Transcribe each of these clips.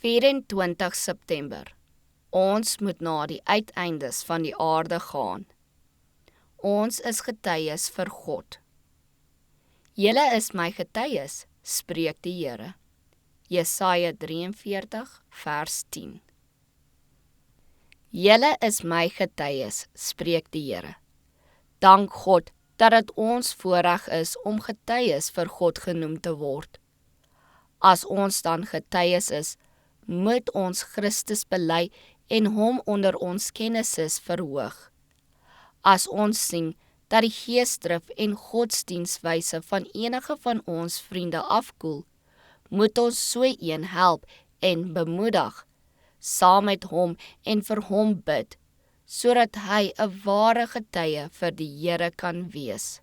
24 September. Ons moet na die uiteindes van die aarde gaan. Ons is getuies vir God. Julle is my getuies, spreek die Here. Jesaja 43 vers 10. Julle is my getuies, spreek die Here. Dank God dat dit ons voorreg is om getuies vir God genoem te word. As ons dan getuies is, moet ons Christus bely en hom onder ons kennisses verhoog. As ons sien dat die geesdrif en godsdienstwyse van enige van ons vriende afkoel, moet ons so een help en bemoedig, saam met hom en vir hom bid, sodat hy 'n ware getuie vir die Here kan wees.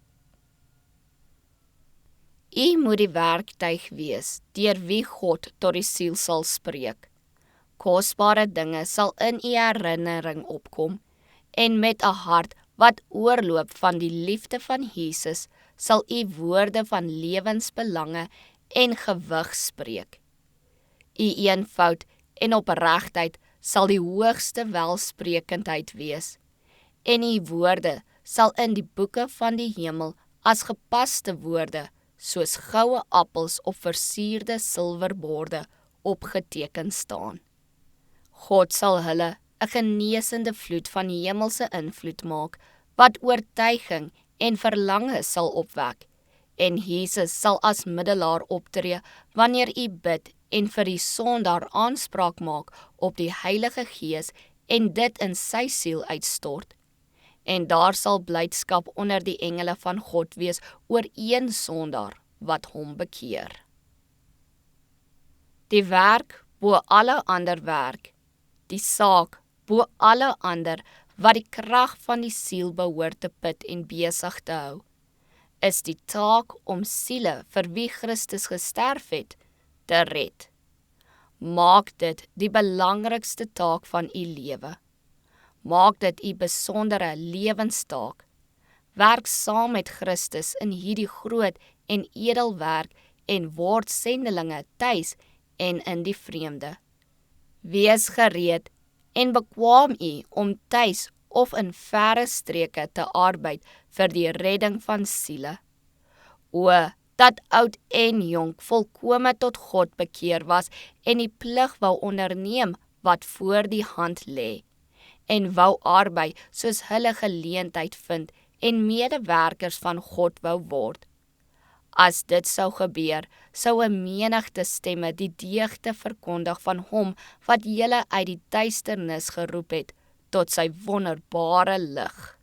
U moet die werktuig wees, deur wie God tot die siel sal spreek. Kosbare dinge sal in u herinnering opkom, en met 'n hart wat oorloop van die liefde van Jesus, sal u woorde van lewensbelange en gewig spreek. U eenvoud en opregtheid sal die hoogste welsprekendheid wees, en u woorde sal in die boeke van die hemel as gepaste woorde, soos goue appels op versierde silverborde opgeteken staan. God sal hulle 'n genesende vloed van hemelse invloed maak, wat oortuiging en verlange sal opwek, en Jesus sal as middelaar optree wanneer u bid en vir die sondaar aanspraak maak op die Heilige Gees en dit in sy siel uitstort. En daar sal blydskap onder die engele van God wees oor een sondaar wat hom bekeer. Die werk bo alle ander werk, die saak bo alle ander wat die krag van die siel behoort te put en besig te hou, is die taak om siele vir wie Christus gesterf het, te red. Maak dit die belangrikste taak van u lewe. Maak dit u besondere lewenstaak. Werk saam met Christus in hierdie groot en edel werk en word sendelinge tuis en in die vreemde. Wees gereed en bekwaam u om tuis of in verre streke te arbeid vir die redding van siele. O, dat oud en jonk volkome tot God bekeer was en die plig wou onderneem wat voor die hand lê, en wou arbei soos hulle geleentheid vind en medewerkers van God wou word. As dit sou gebeur, sou 'n menigte stemme die deugde verkondig van hom wat julle uit die duisternis geroep het tot sy wonderbare lig.